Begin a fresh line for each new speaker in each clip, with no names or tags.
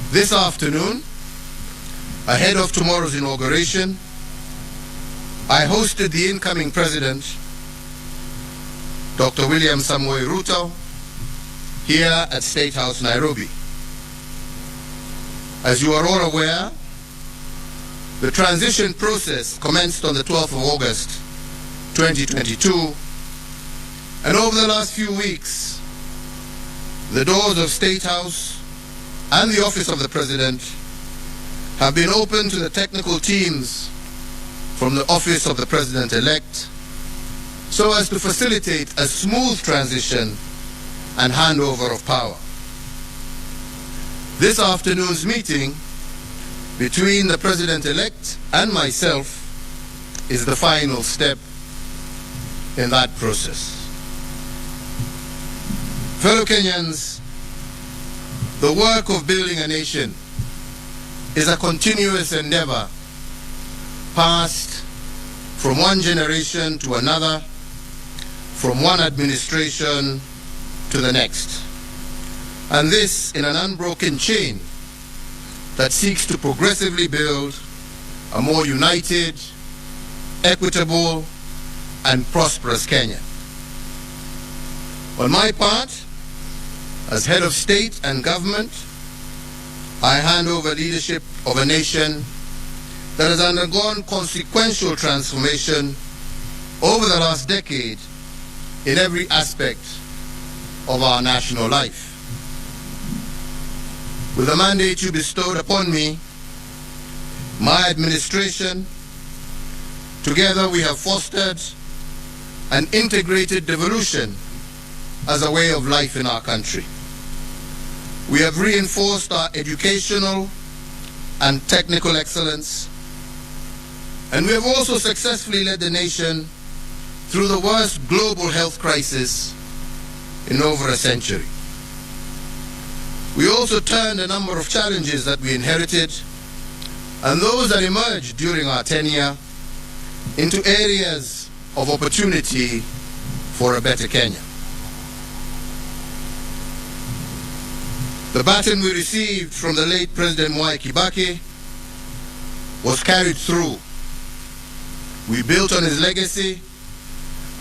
This afternoon, ahead of tomorrow's inauguration, I hosted the incoming President, Dr. William Samoei Ruto, here at State House, Nairobi. As you are all aware, the transition process commenced on the 12th of August, 2022, and over the last few weeks, the doors of State House and the Office of the President have been open to the technical teams from the Office of the President-elect so as to facilitate a smooth transition and handover of power. This afternoon's meeting between the President-elect and myself is the final step in that process. Fellow Kenyans, the work of building a nation is a continuous endeavor passed from one generation to another, from one administration to the next. And this in an unbroken chain that seeks to progressively build a more united, equitable, and prosperous Kenya. On my part, as head of state and government, I hand over leadership of a nation that has undergone consequential transformation over the last decade in every aspect of our national life. With the mandate you bestowed upon me, my administration, together we have fostered an integrated devolution as a way of life in our country. We have reinforced our educational and technical excellence, and we have also successfully led the nation through the worst global health crisis in over a century. We also turned a number of challenges that we inherited and those that emerged during our tenure into areas of opportunity for a better Kenya. The baton we received from the late President Mwai Kibaki was carried through. We built on his legacy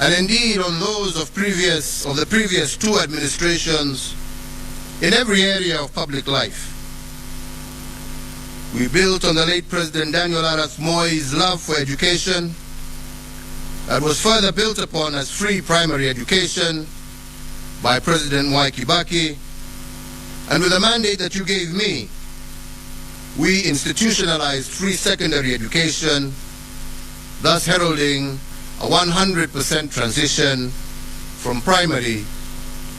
and indeed on those of the previous two administrations in every area of public life. We built on the late President Daniel Arap Moi's love for education that was further built upon as free primary education by President Mwai Kibaki, and with the mandate that you gave me, we institutionalized free secondary education, thus heralding a 100% transition from primary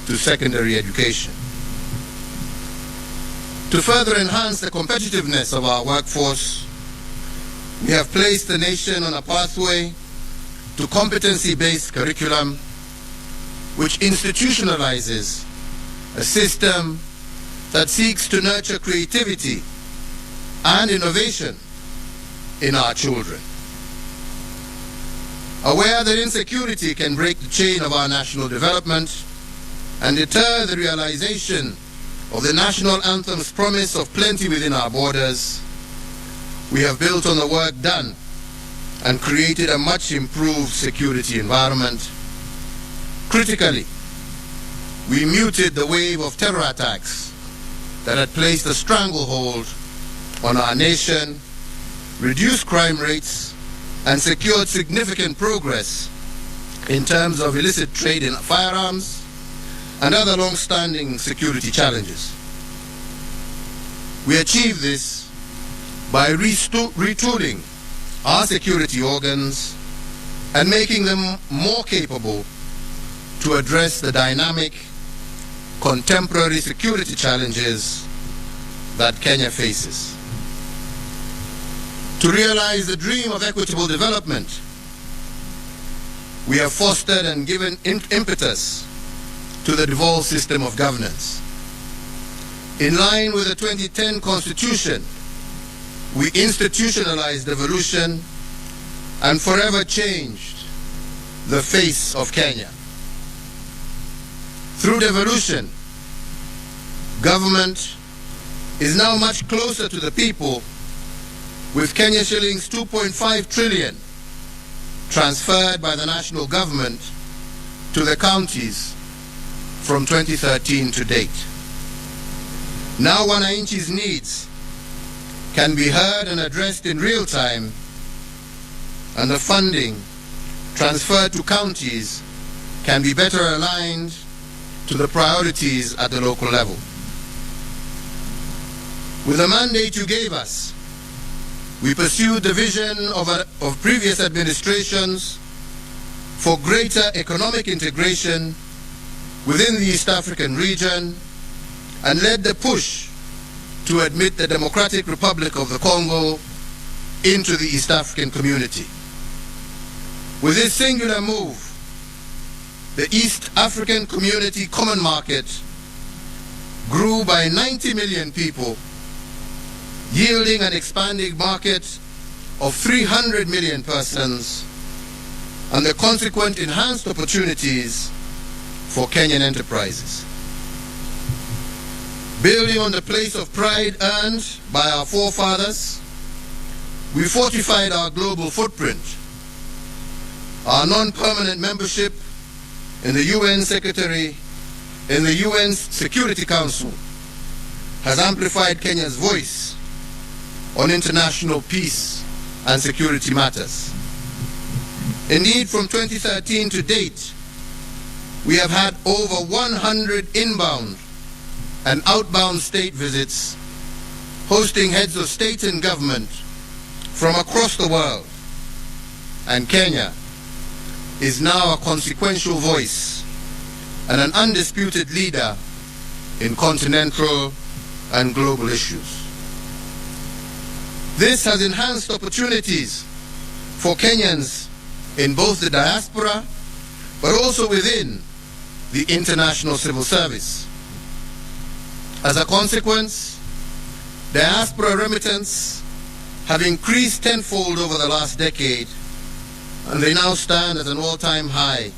to secondary education. To further enhance the competitiveness of our workforce, we have placed the nation on a pathway to competency-based curriculum which institutionalizes a system that seeks to nurture creativity and innovation in our children. Aware that insecurity can break the chain of our national development and deter the realization of the national anthem's promise of plenty within our borders, we have built on the work done and created a much improved security environment. Critically, we muted the wave of terror attacks that had placed a stranglehold on our nation, reduced crime rates, and secured significant progress in terms of illicit trade in firearms and other long-standing security challenges. We achieved this by retooling our security organs and making them more capable to address the dynamic, contemporary security challenges that Kenya faces. To realize the dream of equitable development, we have fostered and given impetus to the devolved system of governance. In line with the 2010 Constitution, we institutionalized devolution and forever changed the face of Kenya. Through devolution, government is now much closer to the people, with Kenya shillings 2.5 trillion transferred by the national government to the counties from 2013 to date. Now wananchi's needs can be heard and addressed in real time, and the funding transferred to counties can be better aligned to the priorities at the local level. With the mandate you gave us, we pursued the vision of previous administrations for greater economic integration within the East African region and led the push to admit the Democratic Republic of the Congo into the East African community. With this singular move, the East African Community Common Market grew by 90 million people, yielding an expanding market of 300 million persons and the consequent enhanced opportunities for Kenyan enterprises. Building on the place of pride earned by our forefathers, we fortified our global footprint. Our non-permanent membership in the UN Security Council has amplified Kenya's voice on international peace and security matters. Indeed, from 2013 to date, we have had over 100 inbound and outbound state visits, hosting heads of state and government from across the world. And Kenya is now a consequential voice and an undisputed leader in continental and global issues. This has enhanced opportunities for Kenyans in both the diaspora, but also within the international civil service. As a consequence, diaspora remittance have increased tenfold over the last decade, and they now stand at an all-time high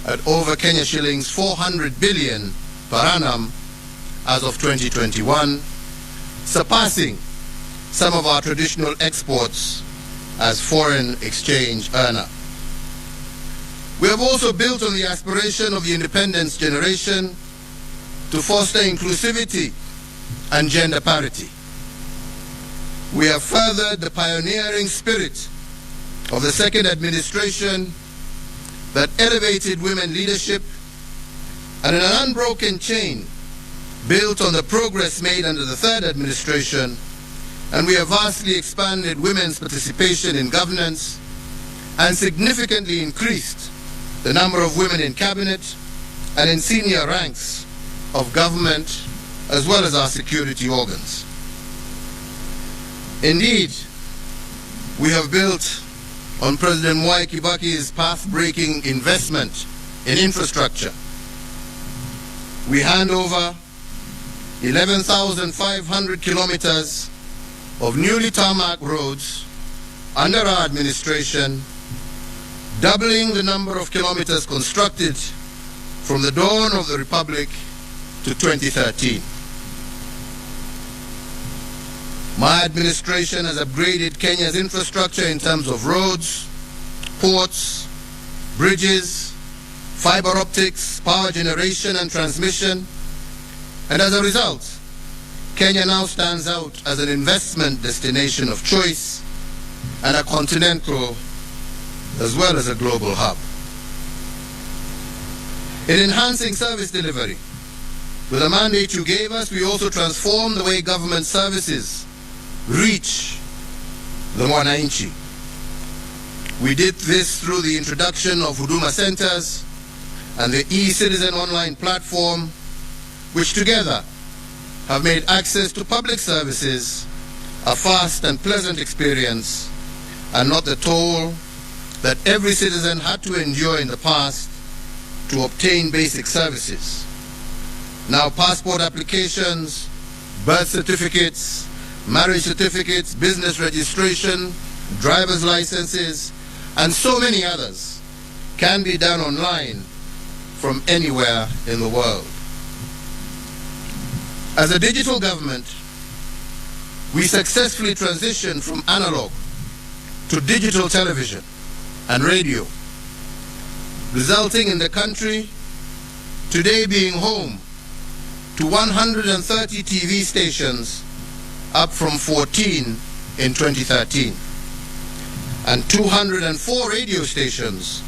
at over Kenya shillings 400 billion per annum as of 2021, surpassing some of our traditional exports as foreign exchange earner. We have also built on the aspiration of the independence generation to foster inclusivity and gender parity. We have furthered the pioneering spirit of the second administration that elevated women leadership, and in an unbroken chain built on the progress made under the third administration, and we have vastly expanded women's participation in governance and significantly increased the number of women in cabinet and in senior ranks of government as well as our security organs. Indeed, we have built on President Mwai Kibaki's path-breaking investment in infrastructure. We hand over 11,500 kilometers of newly tarmac roads under our administration, doubling the number of kilometers constructed from the dawn of the Republic to 2013. My administration has upgraded Kenya's infrastructure in terms of roads, ports, bridges, fiber optics, power generation and transmission, and as a result, Kenya now stands out as an investment destination of choice and a continental as well as a global hub. In enhancing service delivery, with the mandate you gave us, we also transformed the way government services reach the wananchi. We did this through the introduction of Huduma Centers and the e-Citizen online platform, which together have made access to public services a fast and pleasant experience and not the toll that every citizen had to endure in the past to obtain basic services. Now passport applications, birth certificates, marriage certificates, business registration, driver's licenses, and so many others can be done online from anywhere in the world. As a digital government, we successfully transitioned from analog to digital television and radio, resulting in the country today being home to 130 TV stations, up from 14 in 2013, and 204 radio stations,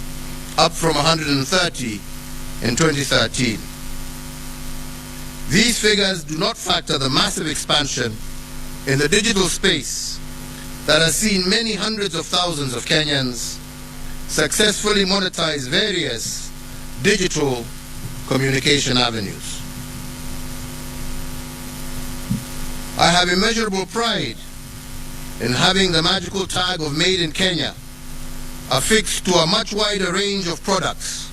up from 130 in 2013. These figures do not factor the massive expansion in the digital space that has seen many hundreds of thousands of Kenyans successfully monetize various digital communication avenues. I have immeasurable pride in having the magical tag of Made in Kenya affixed to a much wider range of products,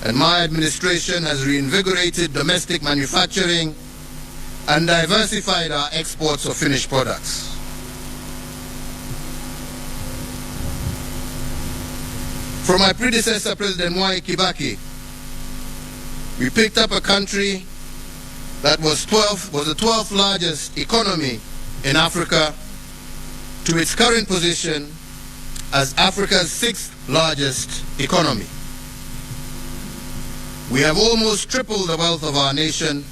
and my administration has reinvigorated domestic manufacturing and diversified our exports of finished products. From my predecessor, President Mwai Kibaki, we picked up a country that was the 12th largest economy in Africa to its current position as Africa's 6th largest economy. We have almost tripled the wealth of our nation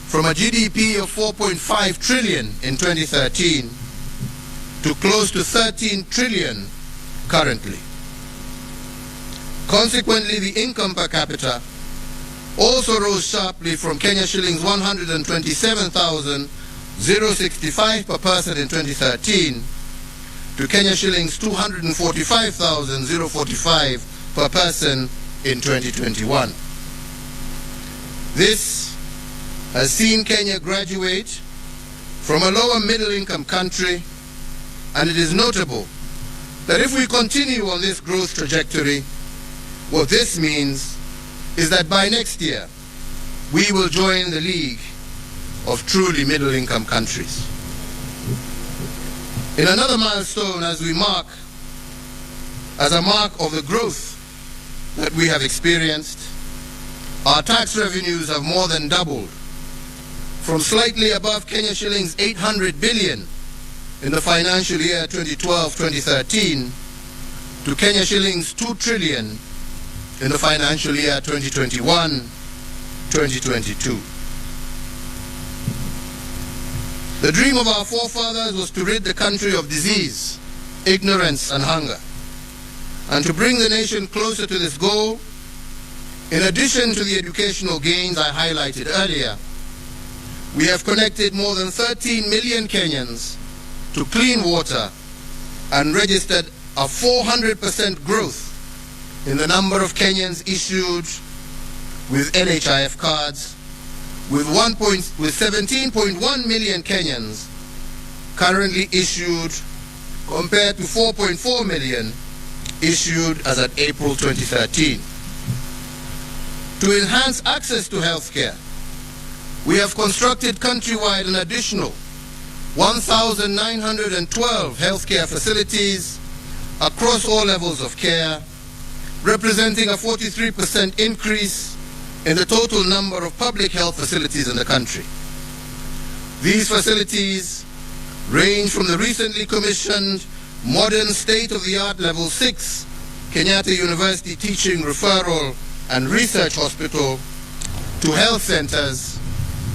from a GDP of 4.5 trillion in 2013 to close to 13 trillion currently. Consequently, the income per capita also rose sharply from Kenya shillings 127,065 per person in 2013 to Kenya shillings 245,045 per person in 2021. This has seen Kenya graduate from a lower middle income country, and it is notable that if we continue on this growth trajectory, what this means is that by next year, we will join the league of truly middle-income countries. In another milestone as a mark of the growth that we have experienced, our tax revenues have more than doubled from slightly above Kenya shillings 800 billion in the financial year 2012-2013 to Kenya shillings 2 trillion in the financial year 2021-2022. The dream of our forefathers was to rid the country of disease, ignorance, and hunger. And to bring the nation closer to this goal, in addition to the educational gains I highlighted earlier, we have connected more than 13 million Kenyans to clean water and registered a 400% growth in the number of Kenyans issued with NHIF cards, with 17.1 million Kenyans currently issued compared to 4.4 million issued as at April 2013. To enhance access to health care, we have constructed countrywide an additional 1,912 healthcare facilities across all levels of care, representing a 43% increase in the total number of public health facilities in the country. These facilities range from the recently commissioned modern state-of-the-art Level 6 Kenyatta University Teaching, Referral and Research Hospital to health centers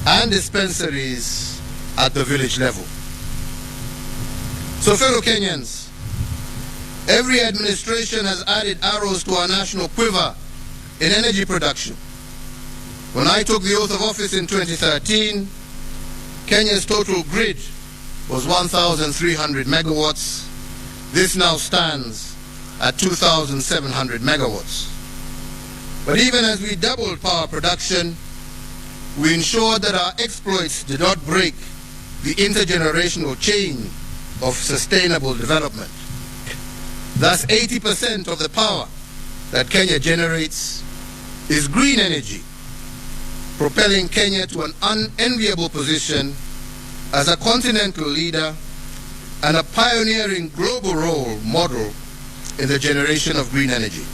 and dispensaries at the village level. So, fellow Kenyans, every administration has added arrows to our national quiver in energy production. When I took the oath of office in 2013, Kenya's total grid was 1,300 megawatts. This now stands at 2,700 megawatts. But even as we doubled power production, we ensured that our exploits did not break the intergenerational chain of sustainable development. Thus, 80% of the power that Kenya generates is green energy, propelling Kenya to an unenviable position as a continental leader and a pioneering global role model in the generation of green energy.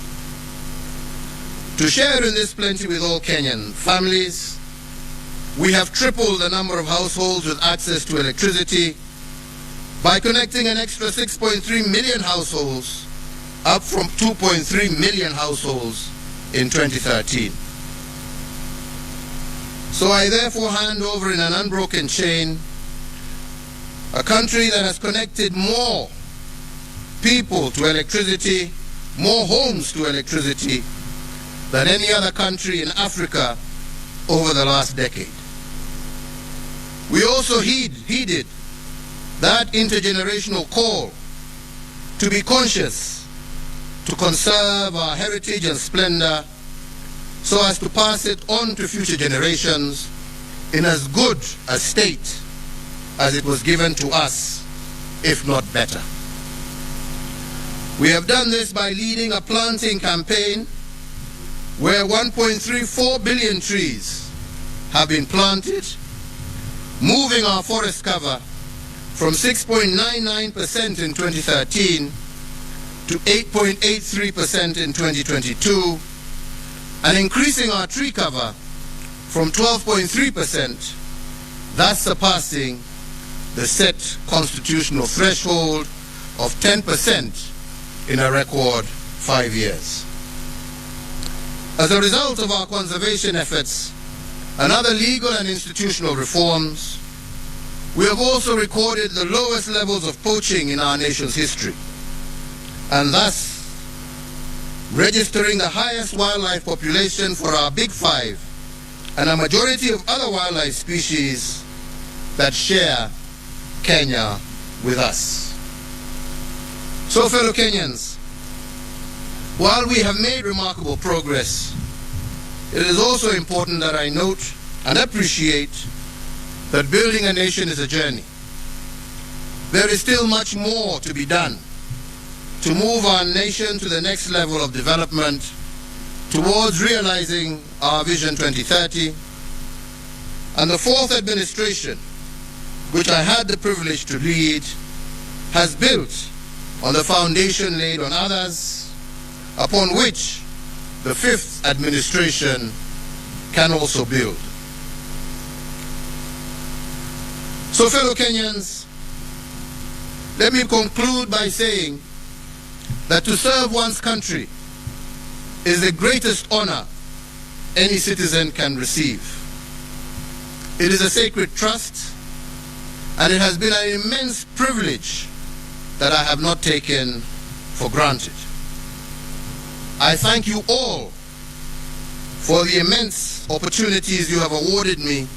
To share in this plenty with all Kenyan families, We have tripled the number of households with access to electricity by connecting an extra 6.3 million households, up from 2.3 million households in 2013. So I therefore hand over in an unbroken chain a country that has connected more people to electricity, more homes to electricity than any other country in Africa over the last decade. We also heeded that intergenerational call to be conscious, to conserve our heritage and splendor so as to pass it on to future generations in as good a state as it was given to us, if not better. We have done this by leading a planting campaign where 1.34 billion trees have been planted, moving our forest cover from 6.99% in 2013 to 8.83% in 2022, and increasing our tree cover from 12.3%, thus surpassing the set constitutional threshold of 10% in a record 5 years. As a result of our conservation efforts and other legal and institutional reforms, we have also recorded the lowest levels of poaching in our nation's history, and thus registering the highest wildlife population for our Big Five and a majority of other wildlife species that share Kenya with us. So, fellow Kenyans, while we have made remarkable progress, it is also important that I note and appreciate that building a nation is a journey. There is still much more to be done to move our nation to the next level of development towards realizing our Vision 2030. And the fourth administration, which I had the privilege to lead, has built on the foundation laid on others, upon which the fifth administration can also build. So, fellow Kenyans, let me conclude by saying that to serve one's country is the greatest honor any citizen can receive. It is a sacred trust, and it has been an immense privilege that I have not taken for granted. I thank you all for the immense opportunities you have awarded me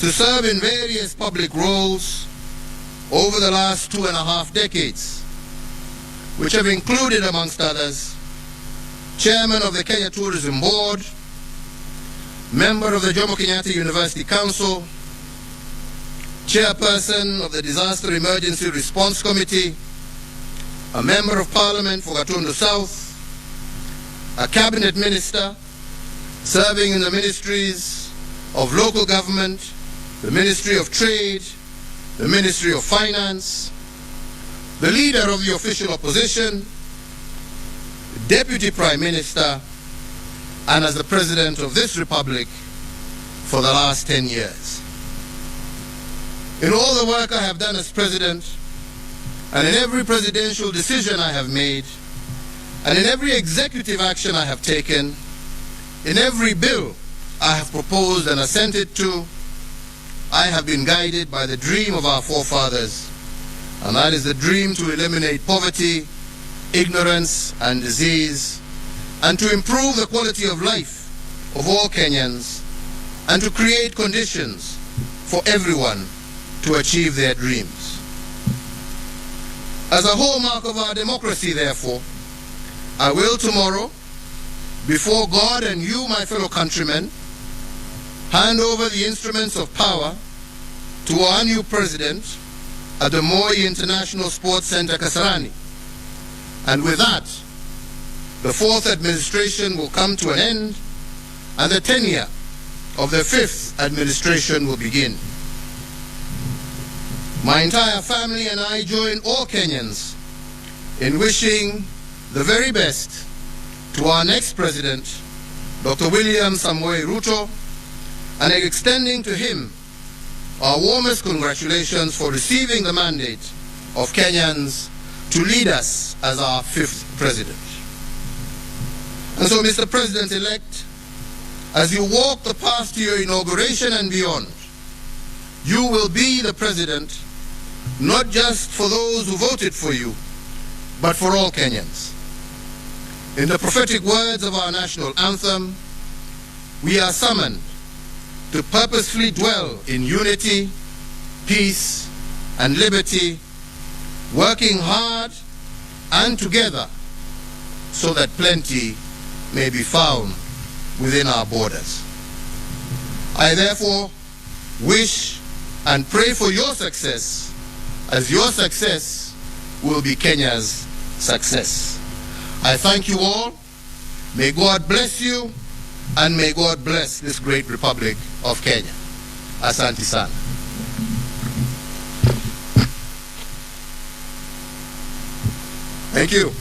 to serve in various public roles over the last 2.5 decades, which have included, amongst others, Chairman of the Kenya Tourism Board, Member of the Jomo Kenyatta University Council, Chairperson of the Disaster Emergency Response Committee, a Member of Parliament for Gatundu South, a Cabinet Minister serving in the Ministries of Local Government, the Ministry of Trade, the Ministry of Finance, the Leader of the Official Opposition, Deputy Prime Minister, and as the President of this Republic for the last 10 years. In all the work I have done as President, and in every presidential decision I have made, and in every executive action I have taken, in every bill I have proposed and assented to, I have been guided by the dream of our forefathers, and that is the dream to eliminate poverty, ignorance, and disease, and to improve the quality of life of all Kenyans, and to create conditions for everyone to achieve their dreams. As a hallmark of our democracy, therefore, I will tomorrow, before God and you, my fellow countrymen, hand over the instruments of power to our new president at the Moi International Sports Center, Kasarani. And with that, the fourth administration will come to an end, and the tenure of the fifth administration will begin. My entire family and I join all Kenyans in wishing the very best to our next president, Dr. William Samoei Ruto, and extending to him our warmest congratulations for receiving the mandate of Kenyans to lead us as our 5th president. And so, Mr. President-elect, as you walk the path to your inauguration and beyond, you will be the president not just for those who voted for you, but for all Kenyans. In the prophetic words of our national anthem, we are summoned to purposefully dwell in unity, peace, and liberty, working hard and together so that plenty may be found within our borders. I therefore wish and pray for your success, as your success will be Kenya's success. I thank you all. May God bless you, and may God bless this great Republic of Kenya. Asante sana. Thank you.